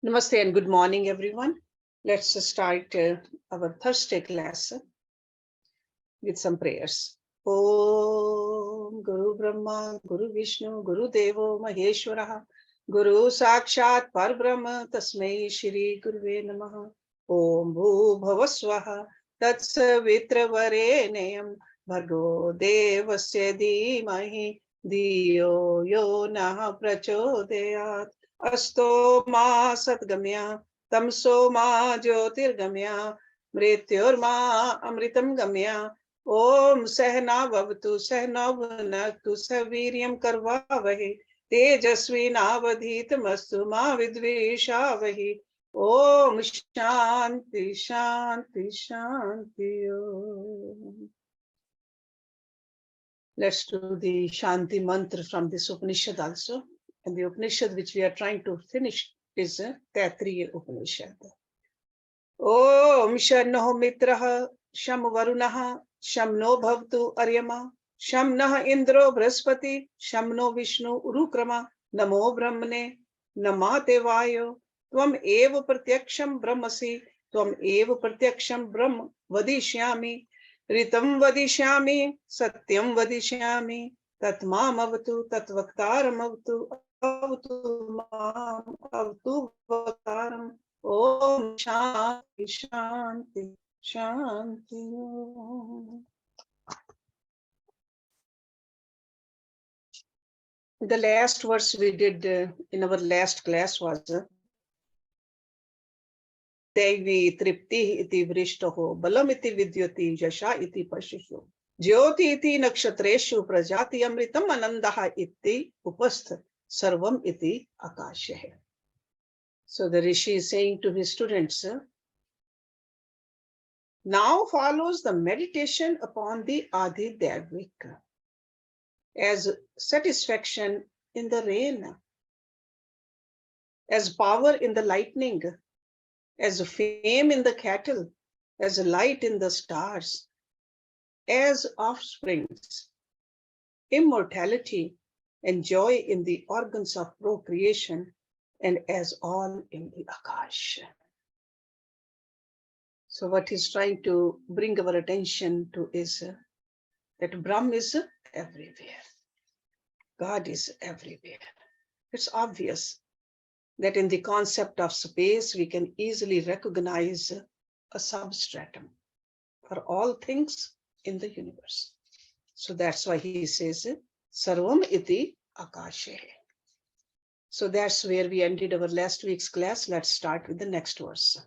Namaste and good morning, everyone. Let's start our Thursday class with some prayers. Om Guru Brahma, Guru Vishnu, Guru Devo Maheshwara, Guru Sakshat Parbrahma, Tasmai Shri Guruve Namaha. Om Bhu Bhavaswaha, Tatsavitra Varenayam, Bhargo Devasya Dhimahi, Diyo Yo Nah Prachodayat. Asto ma satgamya, tamso ma jyotirgamya, mrityurma amritam gamya. Om sehna vavtu sehna bhunaktu saviryam karvavahi, tejasvi navadhitamastu ma vidvishavahi. Om shanti shanti shanti om. Let's do the Shanti mantra from this Upanishad also. And the Upanishad which we are trying to finish is Taittiriya Upanishad. Om Shanno Mitraha Sham Varunaha Sham No Bhavtu Aryama Sham Nah Indro Braspati Sham No Vishnu Urukrama Namo Brahmane Namate Vayo Tvam Eva Pratyaksham Brahmasi Tvam Eva Pratyaksham Brahm Vadishyami Ritam Vadishyami Satyam Vadishyami Tatmam Avatu Tatvaktaram Avatu Avatu Mam Avatu Vaktaram. Om Shanti Shanti Shanti. The last verse we did in our last class was Devi Tripti iti vrishtaho balam iti vidyati yasha iti pashishu jyoti iti nakshatreshu prajati amritam anandaha iti upastha sarvam iti akashah. So the Rishi is saying to his students, now follows the meditation upon the Adhidevik as satisfaction in the rain, as power in the lightning, as fame in the cattle, as light in the stars, as offsprings, immortality and joy in the organs of procreation, and as all in the Akash. So what he's trying to bring our attention to is that Brahm is everywhere. God is everywhere. It's obvious that in the concept of space, we can easily recognize a substratum for all things in the universe. So that's why he says, Sarvam iti akashe. So that's where we ended our last week's class. Let's start with the next verse.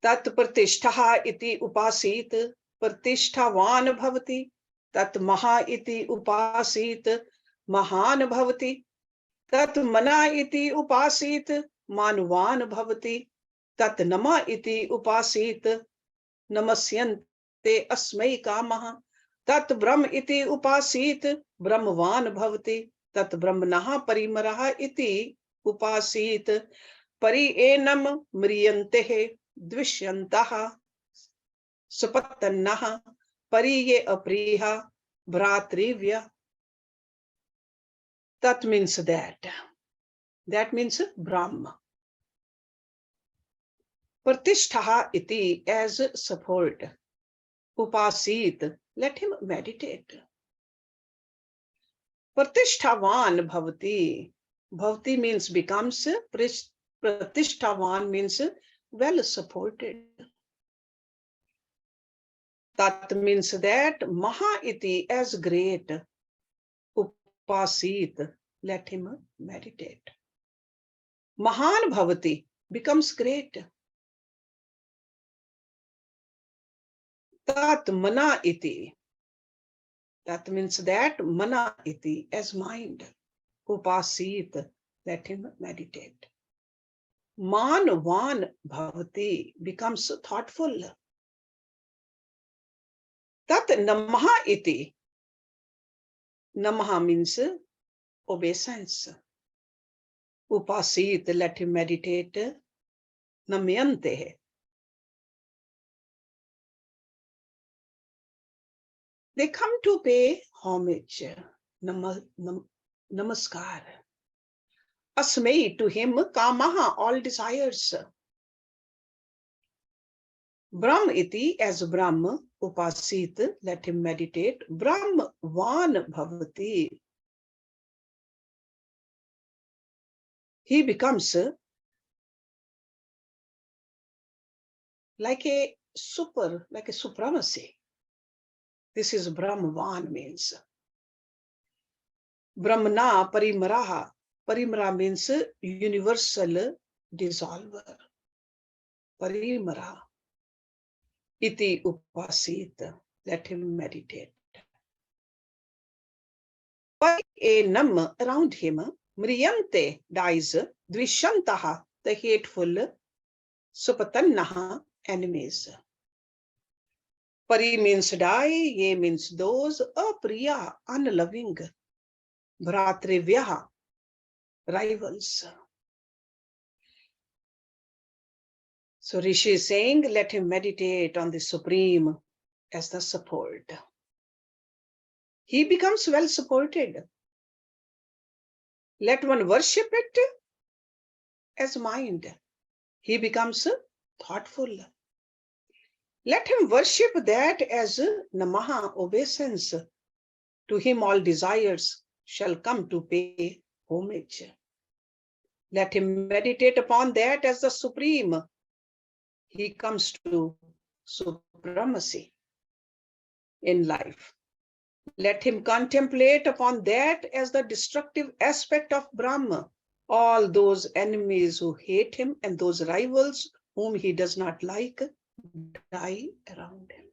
Tat pratishtha iti upasit pratishthavan bhavati. Tat maha iti upasit mahan bhavati. Tat mana iti upasit manvan bhavati. Tat nama iti upasit namasyante asmai kamaha. Tat brahm iti upasit brahmvan bhavati. Tat brahmanaha parimaraha iti upasit pari enam mriyantehe dvishyantaha sapattannaha pariye apriha bhratrivya. That means that. That means Brahma. Pratishtha iti as support. Upasit, let him meditate. Pratishthavan bhavati. Bhavati means becomes. Pratishthavan means well supported. That means that Maha iti as great. Upasit, let him meditate. Mahan bhavati becomes great. Tat mana iti. That means that mana iti as mind. Upasit, let him meditate. Manvan bhavati becomes thoughtful. Tat namaha iti. Namaha means obeisance. Upasit, let him meditate. Namyante. They come to pay homage. Namaskar. Asmai, to him, kamaha, all desires. Brahm iti, as Brahma, upasit, let him meditate. Brahm van bhavati. He becomes like a supremacy. This is Brahman means. Brahmana parimaraha. Parimara means universal dissolver. Parimara. Iti upasit. Let him meditate. Payenam, around him. Mriyante, dies. Dvishantaha, the hateful. Supatannaha, enemies. Pari means die, ye means those, apriya, unloving, bhratrivyaha, rivals. So Rishi is saying, let him meditate on the Supreme as the support. He becomes well supported. Let one worship it as mind. He becomes thoughtful. Let him worship that as namaha, obeisance. To him all desires shall come to pay homage. Let him meditate upon that as the supreme. He comes to supremacy in life. Let him contemplate upon that as the destructive aspect of Brahma. All those enemies who hate him and those rivals whom he does not like, die around him.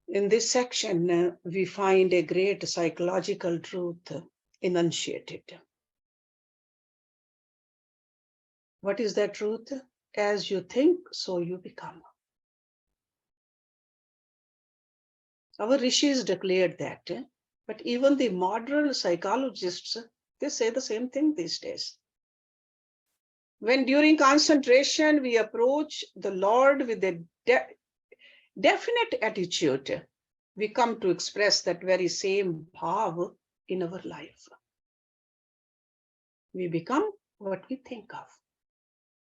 In this section, we find a great psychological truth enunciated. What is that truth? As you think, so you become. Our rishis declared that, but even the modern psychologists, they say the same thing these days. When during concentration we approach the Lord with a definite attitude, we come to express that very same bhav in our life. We become what we think of.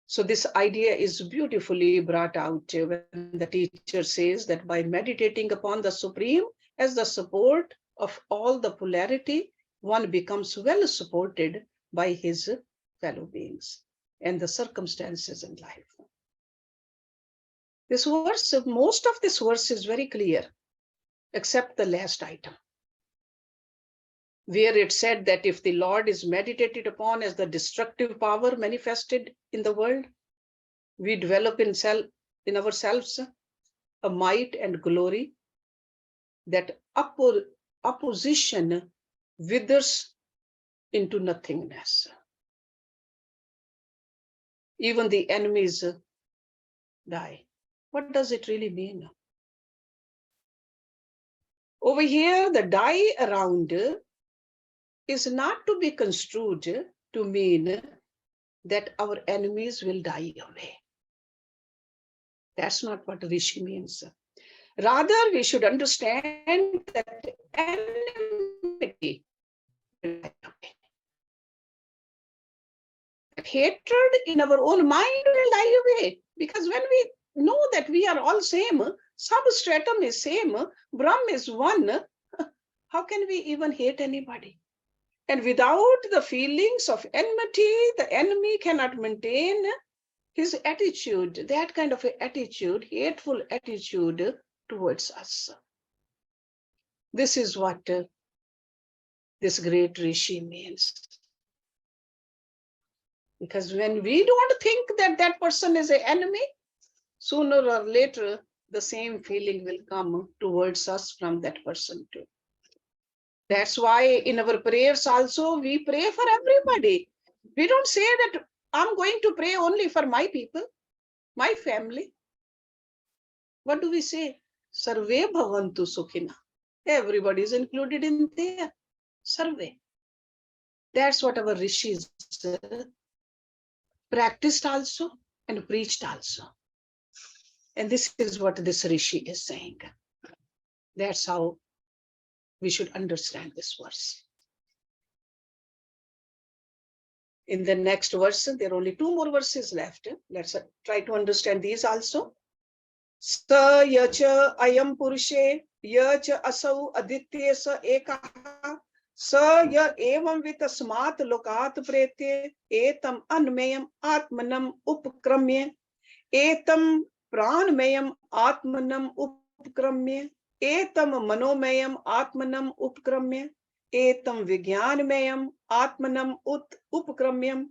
So this idea is beautifully brought out when the teacher says that by meditating upon the Supreme as the support of all the polarity, one becomes well supported by his fellow beings and the circumstances in life. This verse, most of this verse is very clear, except the last item, where it said that if the Lord is meditated upon as the destructive power manifested in the world, we develop in ourselves a might and glory that opposition withers into nothingness. Even the enemies die. What does it really mean? Over here, the die around is not to be construed to mean that our enemies will die away. That's not what Rishi means. Rather, we should understand that enmity will die away. Hatred in our own mind will die away. Because when we know that we are all same, substratum is same, Brahm is one, how can we even hate anybody? And without the feelings of enmity, the enemy cannot maintain his attitude, that kind of attitude, hateful attitude towards us. This is what this great Rishi means. Because when we don't think that that person is an enemy, sooner or later, the same feeling will come towards us from that person too. That's why in our prayers also, we pray for everybody. We don't say that I'm going to pray only for my people, my family. What do we say? Sarve bhavantu sukhina. Everybody is included in there. Sarve. That's what our rishis practiced also and preached also. And this is what this rishi is saying. That's how we should understand this verse. In the next verse, there are only 2 more verses left. Let's try to understand these also. Sa yacha ayam purushe yacha asau aditya sa ekaha sa ya evam vitasmat lokat prete etam anmayam atmanam upkramye etam pranmayam atmanam upkramye etam manomayam atmanam upkramye etam vigyanmayam atmanam upkramyam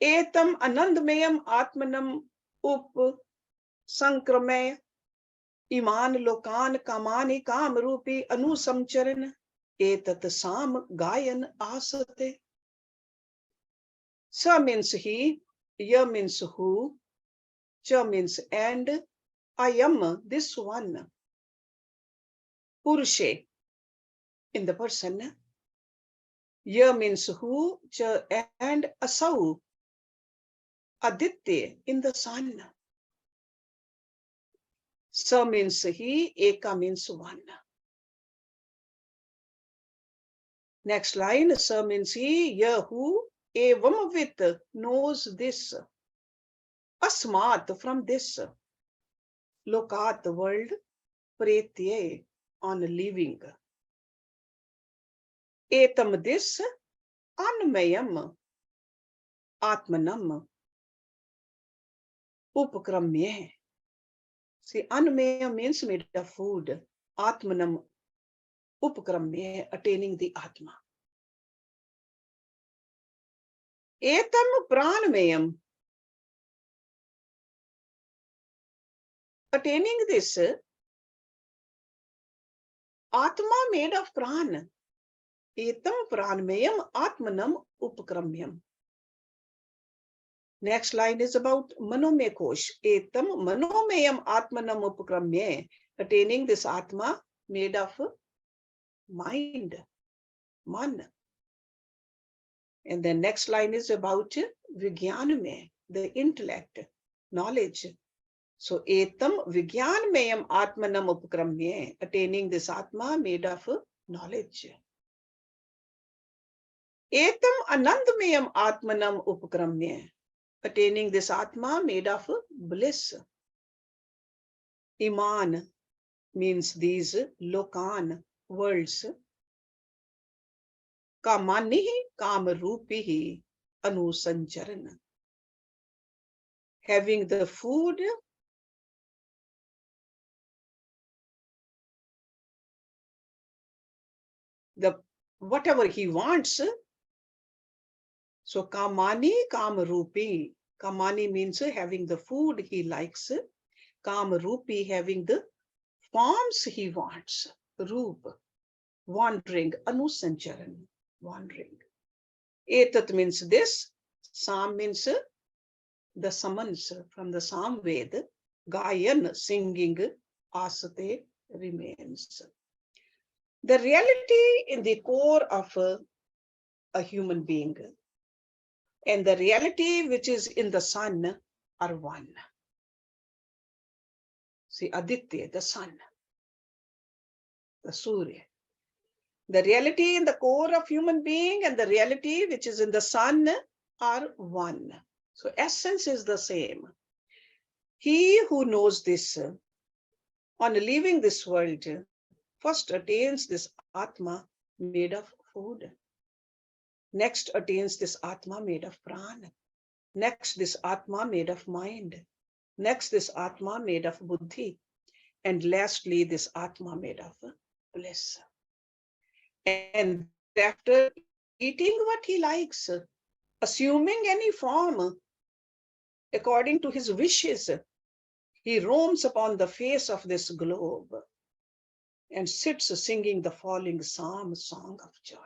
etam anandmayam atmanam upsankrame iman lokan kamani kam rupi anusamcharan etat sam gayan asate. Sa means he, ya means who, cha means and, I am this one. Purushe in the person, ya means who, cha and asau, aditya in the sun. Sa means he, eka means one. Next line, sa means he, ya who, evam with knows this. Asmat from this. Lokat the world, pretye on living. Etam this, anmayam, atmanam, upakramye. See, anmaya means made of food. Atmanam, upakramye, attaining the atma. Etam pranmayam, attaining this atma made of pran. Etam pranmayam atmanam upakramyam. Next line is about manomay kosh. Etam manomayam atmanam upakramye, attaining this atma made of mind, man. And the next line is about vigyaname, the intellect, knowledge. So etam vigyanmayam atmanam upakramye, attaining this atma made of knowledge. Etam anandmayam atmanam upakramye, attaining this atma made of bliss. Iman means these lokan, worlds. Kamanihi kamarupihi anusancharan. Having the food, the whatever he wants. So kamani kamarupi. Kamani means having the food he likes. Kamarupi, having the forms he wants. Roop, wandering, anusancharan, wandering. Etat means this. Sam means the summons from the Samved. Gayan, singing, asate, remains. The reality in the core of a human being and the reality which is in the sun are one. See, Aditya, the sun, the Surya. The reality in the core of human being and the reality which is in the sun are one. So essence is the same. He who knows this, on leaving this world, first attains this Atma made of food. Next attains this Atma made of prana. Next this Atma made of mind. Next this Atma made of buddhi. And lastly this Atma made of bliss. And after eating what he likes, assuming any form according to his wishes, he roams upon the face of this globe and sits singing the following psalm, song of joy.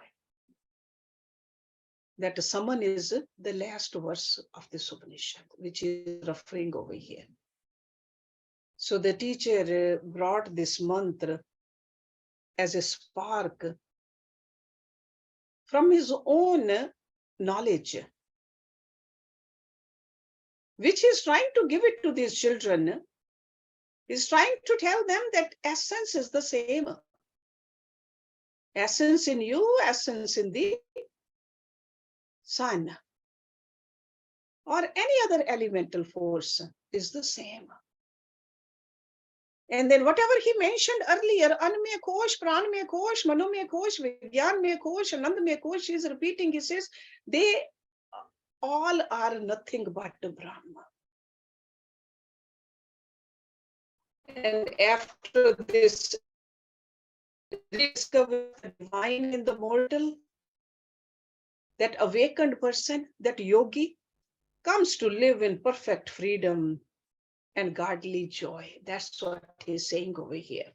That summon is the last verse of this Upanishad, which is referring over here. So the teacher brought this mantra as a spark from his own knowledge, which he's trying to give it to these children. He's trying to tell them that essence is the same. Essence in you, essence in the sun. or any other elemental force is the same. And then whatever he mentioned earlier, Anmaya Kosh, Pranmaya Kosh, Manomaya Kosh, Vigyanmaya Kosh, Anandamaya Kosh, he is repeating, he says, they all are nothing but Brahma. And after this rediscovery of the divine in the mortal, that awakened person, that yogi, comes to live in perfect freedom and godly joy. That's what he's saying over here.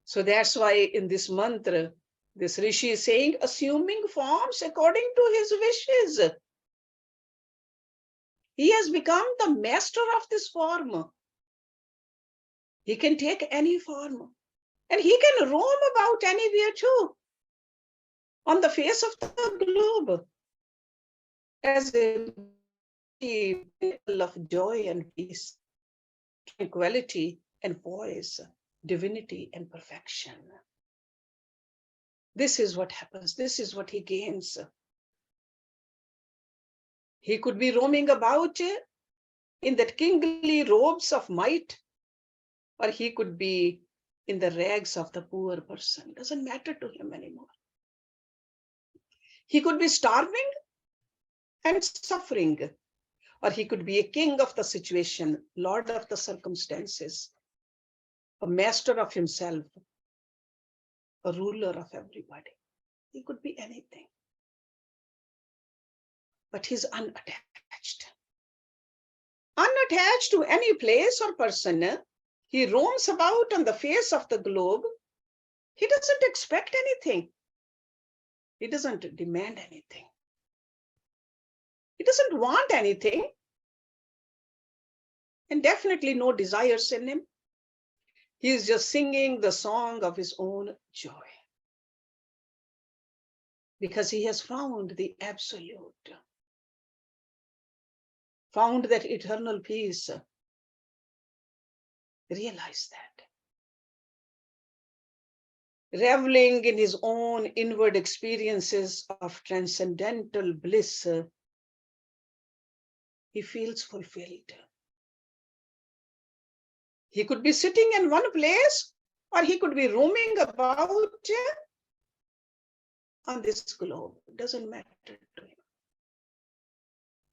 So that's why in this mantra, this Rishi is saying, assuming forms according to his wishes. He has become the master of this form. He can take any form. And he can roam about anywhere too, on the face of the globe, as a people of joy and peace, tranquility and poise, divinity and perfection. This is what happens. This is what he gains. He could be roaming about in that kingly robes of might, or he could be in the rags of the poor person. Doesn't matter to him anymore. He could be starving and suffering, or he could be a king of the situation, lord of the circumstances, a master of himself, a ruler of everybody. He could be anything. But he's unattached. Unattached to any place or person. He roams about on the face of the globe. He doesn't expect anything. He doesn't demand anything. He doesn't want anything. And definitely no desires in him. He is just singing the song of his own joy. Because he has found the absolute. Found that eternal peace. Realize that. Reveling in his own inward experiences of transcendental bliss, he feels fulfilled. He could be sitting in one place, or he could be roaming about on this globe. It doesn't matter to him.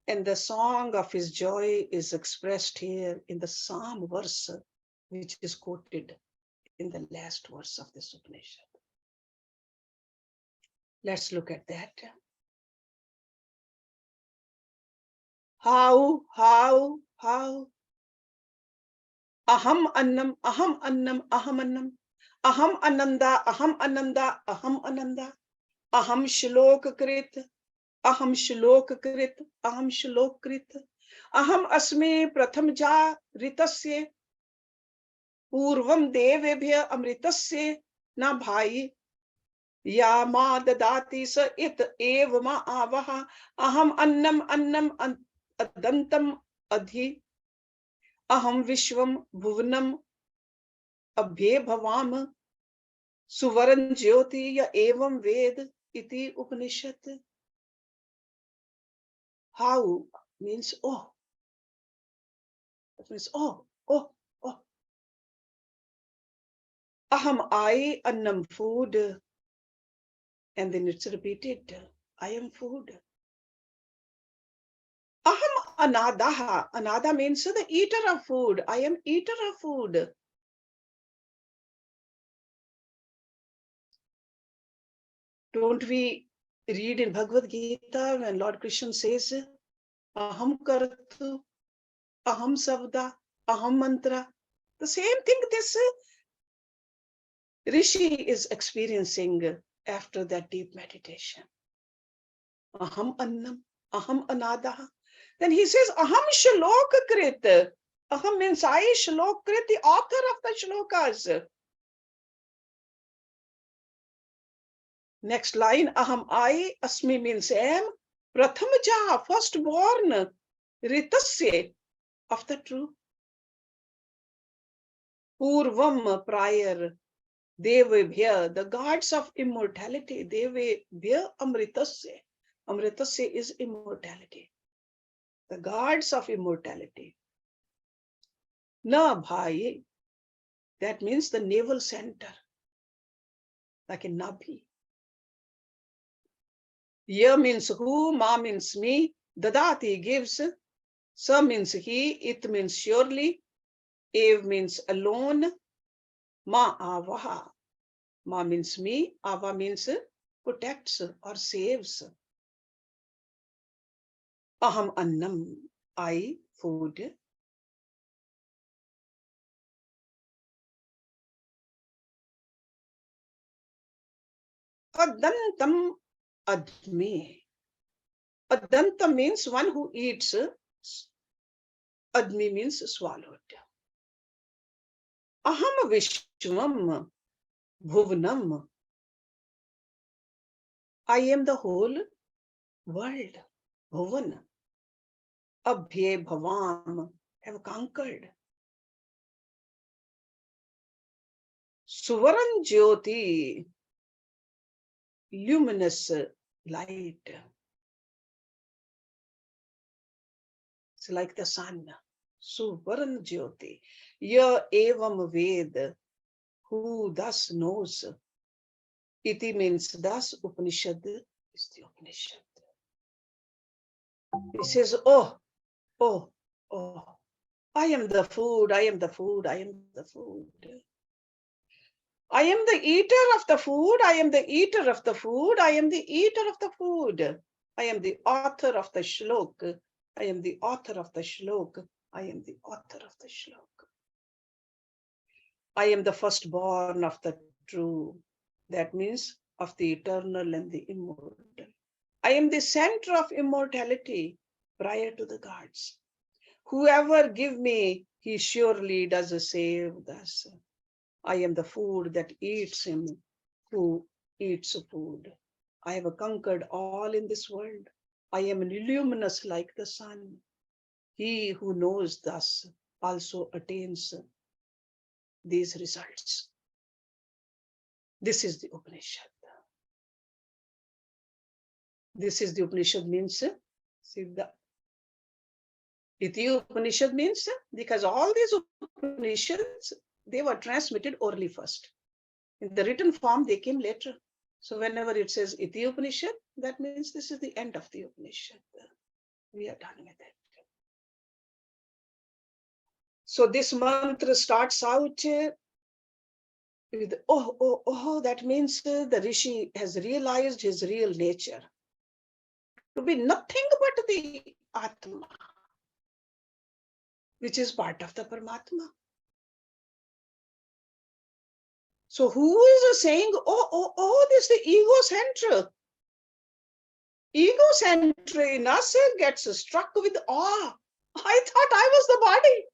And the song of his joy is expressed here in the Psalm verse, which is quoted in the last verse of this Upanishad. Let's look at that. How? Aham annam, aham annam, aham annam. Aham ananda, aham ananda, aham ananda. Aham shlok krit, aham shlok krit, aham shlok krit. Aham asme pratham ja ritasya. Purvam devebhya amritasya na bhai. Ya ma dadati sa it ev ma avaha. Aham annam annam adantam adhi. Aham vishvam bhuvanam abhe bhavam. Suvaran jyoti ya evam ved iti Upanishad. How means oh. That means oh. Aham I annam food. And then it's repeated. I am food. Aham anadaha. Anada means the eater of food. I am eater of food. Don't we read in Bhagavad Gita when Lord Krishna says, Aham kartu, aham savda, aham mantra. The same thing this Rishi is experiencing after that deep meditation. Aham annam, aham anadaha. Then he says, aham shlok krit. Aham means I, shlok krit, the author of the shlokas. Next line, aham I, asmi means am, prathamaja, firstborn, ritasya, of the true. Purvam, prior, devebhya, the gods of immortality, devebhya amritasya. Amritasya is immortality. the gods of immortality. Na bhai, that means the navel center, like a Nabhi. Ya means who, ma means me, dadati gives, sa means he, it means surely, ev means alone, ma avaha. Ma means me, ava means protects or saves. Aham annam, I, food. Adantam admi. Adanta means one who eats. Admi means swallowed. Aham vishwam bhuvanam. I am the whole world. Bhuvan. Abhye bhavam. Have conquered. Suvaran jyoti. Luminous light. It's like the sun. Suvaran jyoti. Ya evam ved. Who thus knows. Iti means thus. Upanishad is the Upanishad. He says, oh, oh, oh, I am the food, I am the food, I am the food. I am the eater of the food, I am the eater of the food, I am the eater of the food. I am the author of the shlok. I am the author of the shlok. I am the author of the shlok. I am the firstborn of the true. That means of the eternal and the immortal. I am the center of immortality prior to the gods. Whoever give me, he surely does save thus. I am the food that eats him who eats food. I have conquered all in this world. I am luminous like the sun. He who knows thus also attains these results. This is the Upanishad. This is the Upanishad means Siddha. Iti Upanishad means because all these Upanishads, they were transmitted orally first. In the written form, they came later. So whenever it says Iti Upanishad, that means this is the end of the Upanishad. We are done with it. So this mantra starts out with, oh, oh, oh, that means the Rishi has realized his real nature to be nothing but the Atma, which is part of the Paramatma. So who is saying, oh, oh, oh, this is the ego-centric. Ego-centric in us gets struck with awe. I thought I was the body.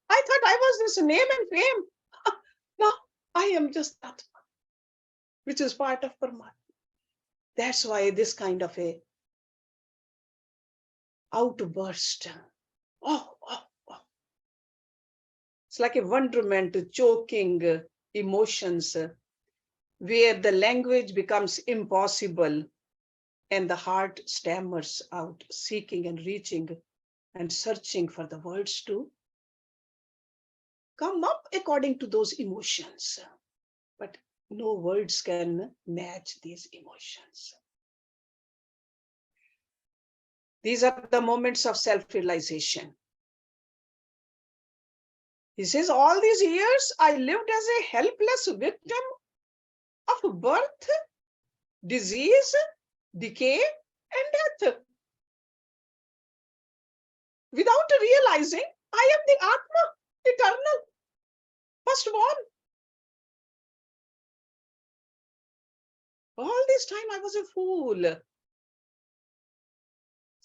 I thought I was this name and fame. No, I am just Atma, which is part of Paramatma. That's why this kind of a outburst. Oh, oh, oh. It's like a wonderment, choking emotions where the language becomes impossible and the heart stammers out, seeking and reaching and searching for the words to come up according to those emotions. But no words can match these emotions. These are the moments of self-realization. He says, all these years I lived as a helpless victim of birth, disease, decay, and death. Without realizing, I am the Atma, eternal, firstborn. All this time I was a fool.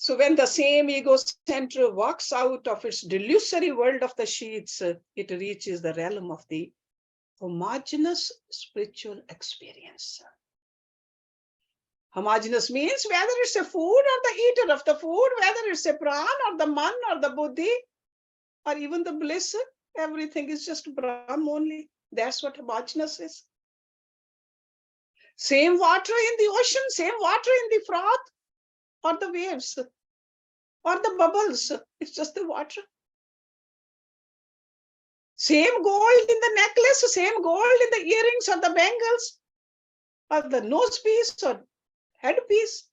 So when the same ego center walks out of its delusory world of the sheets, it reaches the realm of the homogeneous spiritual experience. Homogeneous means whether it's a food or the eater of the food, whether it's a pran or the man or the buddhi, or even the bliss, everything is just Brahm only. That's what homogeneous is. Same water in the ocean, same water in the froth or the waves. or the bubbles. It's just the water. Same gold in the necklace, same gold in the earrings or the bangles, or the nose piece or headpiece.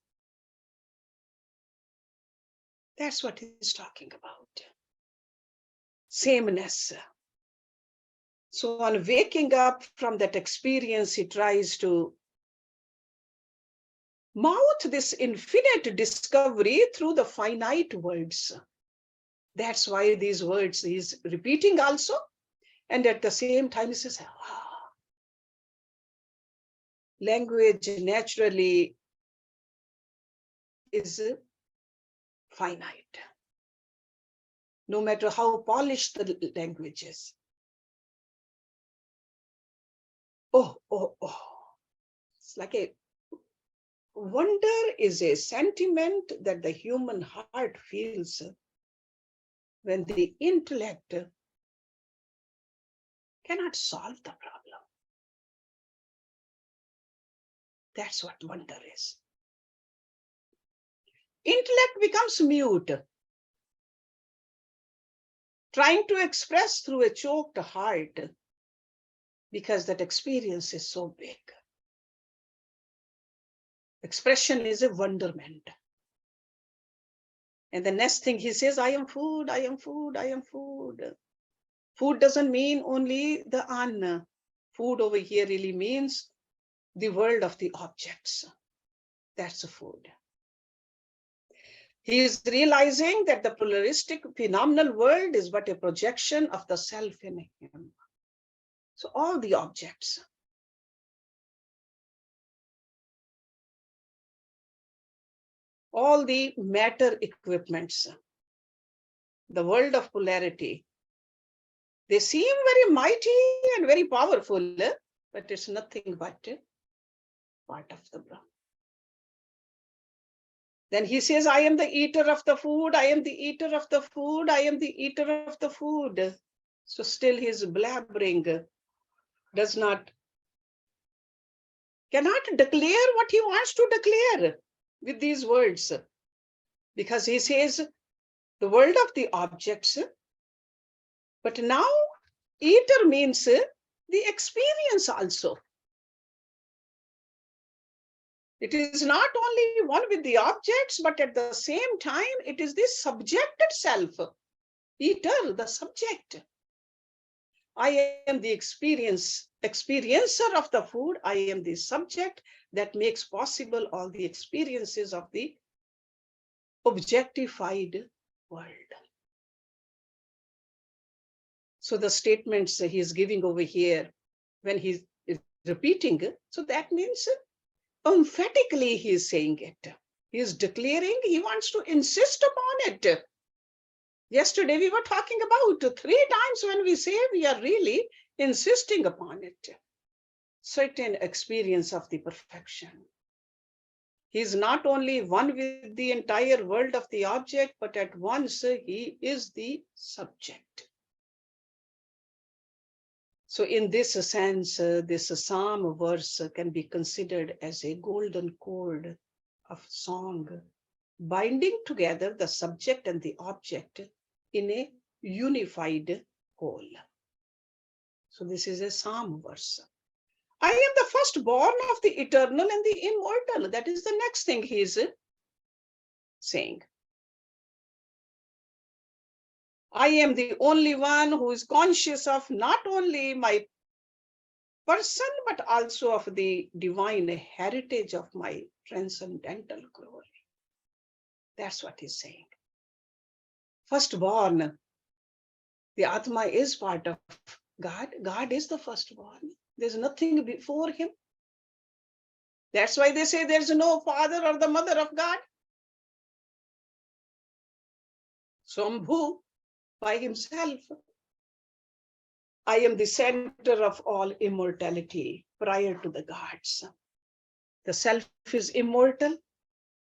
That's what he's talking about. Sameness. So on waking up from that experience, he tries to mouth this infinite discovery through the finite words. That's why these words he's repeating also. And at the same time, he says, language naturally is finite. No matter how polished the language is. Oh. It's like a wonder is a sentiment that the human heart feels when the intellect cannot solve the problem. That's what wonder is. Intellect becomes mute, trying to express through a choked heart because that experience is so big. Expression is a wonderment. And the next thing he says, I am food, I am food, I am food. Food doesn't mean only the anna. Food over here really means the world of the objects. That's a food. He is realizing that the pluralistic phenomenal world is but a projection of the self in him. So all the objects, all the matter equipments, the world of polarity, they seem very mighty and very powerful, but it's nothing but part of the Brahman. Then he says, I am the eater of the food, I am the eater of the food, I am the eater of the food. So still his blabbering cannot declare what he wants to declare with these words. Because he says the world of the objects, but now eater means the experience also. It is not only one with the objects, but at the same time, it is the subject itself. Eater, the subject. I am the experiencer of the food. I am the subject that makes possible all the experiences of the objectified world. So the statements he is giving over here, when he's repeating, so that means emphatically he is saying it. He is declaring, he wants to insist upon it. Yesterday we were talking about 3 times when we say we are really insisting upon it. Certain experience of the perfection. He is not only one with the entire world of the object, but at once he is the subject. So in this sense, this psalm verse can be considered as a golden cord of song, binding together the subject and the object in a unified whole. So this is a psalm verse. I am the firstborn of the eternal and the immortal. That is the next thing he is saying. I am the only one who is conscious of not only my person, but also of the divine heritage of my transcendental glory. That's what he's saying. Firstborn, the Atma is part of God. God is the firstborn. There's nothing before him. That's why they say there's no father or the mother of God. Swambhu, by himself. I am the center of all immortality prior to the gods. The self is immortal.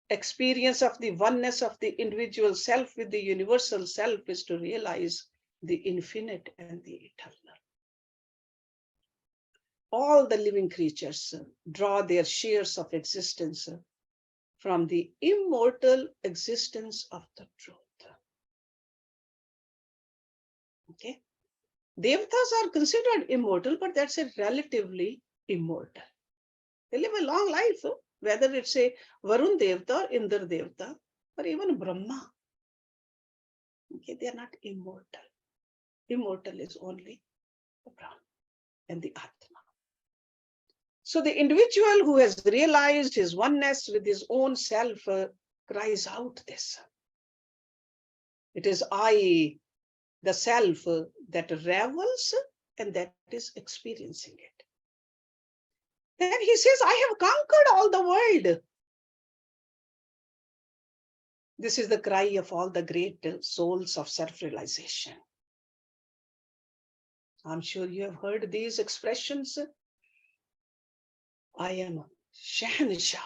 Experience of the oneness of the individual self with the universal self is to realize the infinite and the eternal. All the living creatures draw their shares of existence from the immortal existence of the truth. Okay. Devatas are considered immortal, but that's a relatively immortal. They live a long life, whether it's a Varun Devta, Indra Devta, or even Brahma. Okay, they are not immortal. Immortal is only the Brahma and the Atma. So the individual who has realized his oneness with his own self cries out this. It is I, the self, that revels and that is experiencing it. Then he says, I have conquered all the world. This is the cry of all the great souls of self-realization. I'm sure you have heard these expressions. I am Shahanshah.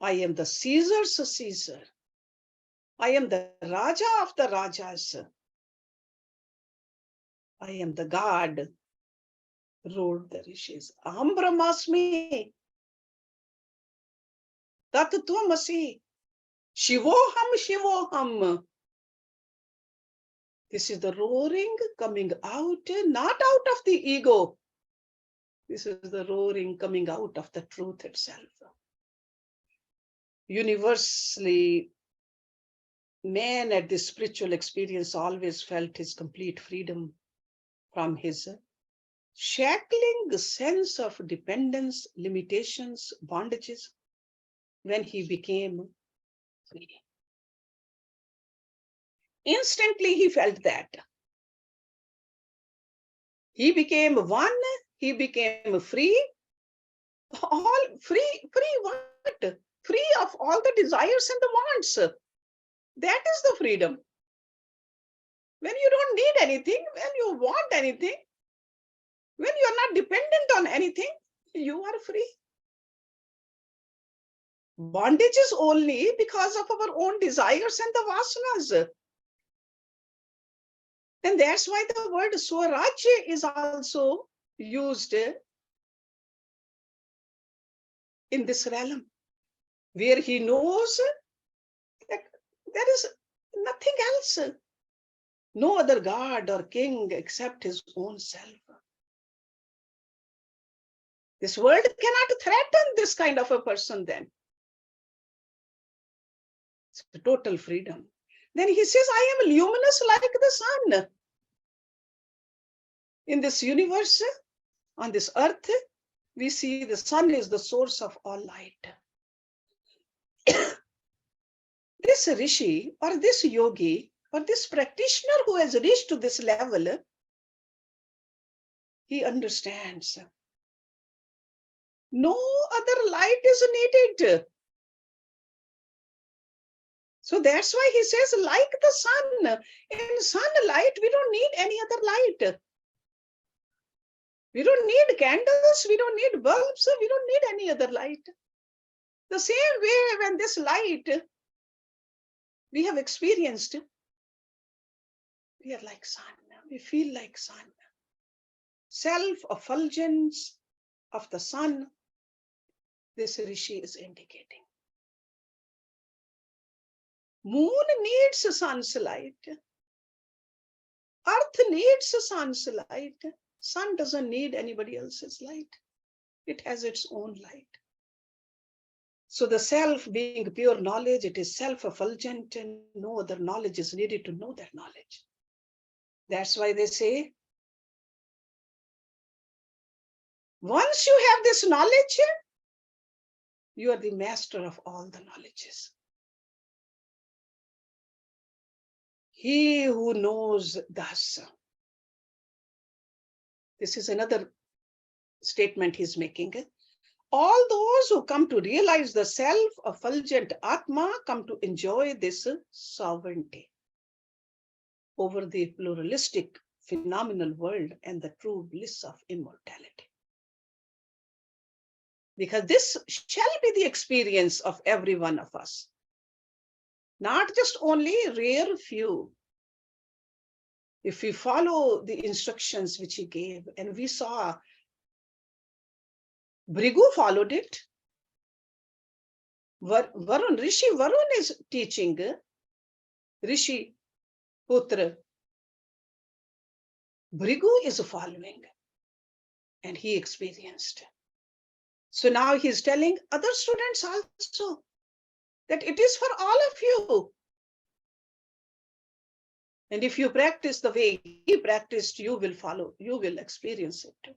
I am the Caesar's Caesar. I am the Raja of the Rajas. I am the God, roared the rishis. Aham Brahmasmi. Tat Tvamasi. Shivoham Shivoham. This is the roaring coming out, not out of the ego. This is the roaring coming out of the truth itself. Universally, man at this spiritual experience always felt his complete freedom from his shackling sense of dependence, limitations, bondages, when he became free. Instantly he felt that. He became one, he became free. All free what? Free of all the desires and the wants. That is the freedom. When you don't need anything, when you want anything, when you are not dependent on anything, you are free. Bondage is only because of our own desires and the vasanas. And that's why the word Swarajya is also used in this realm, where he knows that there is nothing else, no other god or king except his own self. This world cannot threaten this kind of a person then. It's total freedom. Then he says, I am luminous like the sun. In this universe, on this earth, we see the sun is the source of all light. This rishi or this yogi or this practitioner who has reached to this level, he understands no other light is needed. So that's why he says, like the sun, in sunlight, we don't need any other light. We don't need candles, we don't need bulbs, we don't need any other light. The same way, when this light we have experienced, we are like sun, we feel like sun. Self-effulgence of the sun, this rishi is indicating. Moon needs sun's light. Earth needs sun's light. Sun doesn't need anybody else's light. It has its own light. So the self being pure knowledge, it is self-effulgent and no other knowledge is needed to know that knowledge. That's why they say, once you have this knowledge, you are the master of all the knowledges. He who knows thus. This is another statement he's making. All those who come to realize the self-effulgent Atma come to enjoy this sovereignty over the pluralistic phenomenal world and the true bliss of immortality. Because this shall be the experience of every one of us. Not just only rare few. If we follow the instructions which he gave, and we saw Brigu followed it, Varun, Rishi Varun is teaching. Rishi Putra Bhrigu is following, and he experienced. So now he's telling other students also that it is for all of you. And if you practice the way he practiced, you will follow, you will experience it too.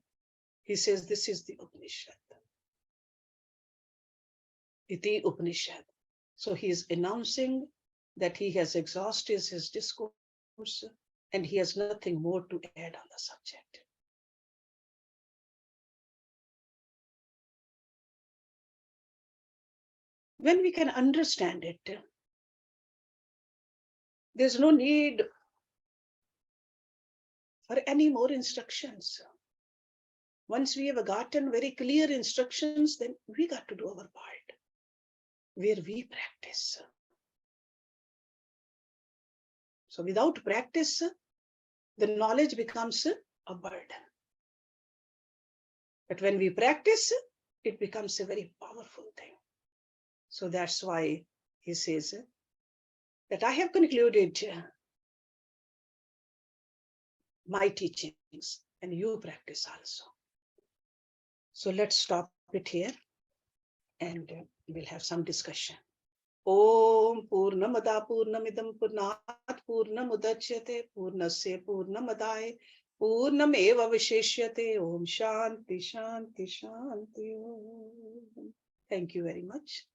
He says, this is the Upanishad. Iti Upanishad. So he is announcing that he has exhausted his discourse and he has nothing more to add on the subject. When we can understand it, there's no need for any more instructions. Once we have gotten very clear instructions, then we got to do our part, where we practice. So without practice, the knowledge becomes a burden. But when we practice, it becomes a very powerful thing. So that's why he says that I have concluded my teachings and you practice also. So let's stop it here and we'll have some discussion. Om Purnamada Purnamidam Purnat Purnamudachyate Purnasya Purnamadaya Purnameva Vishishyate. Om Shanti Shanti Shanti Om. Thank you very much.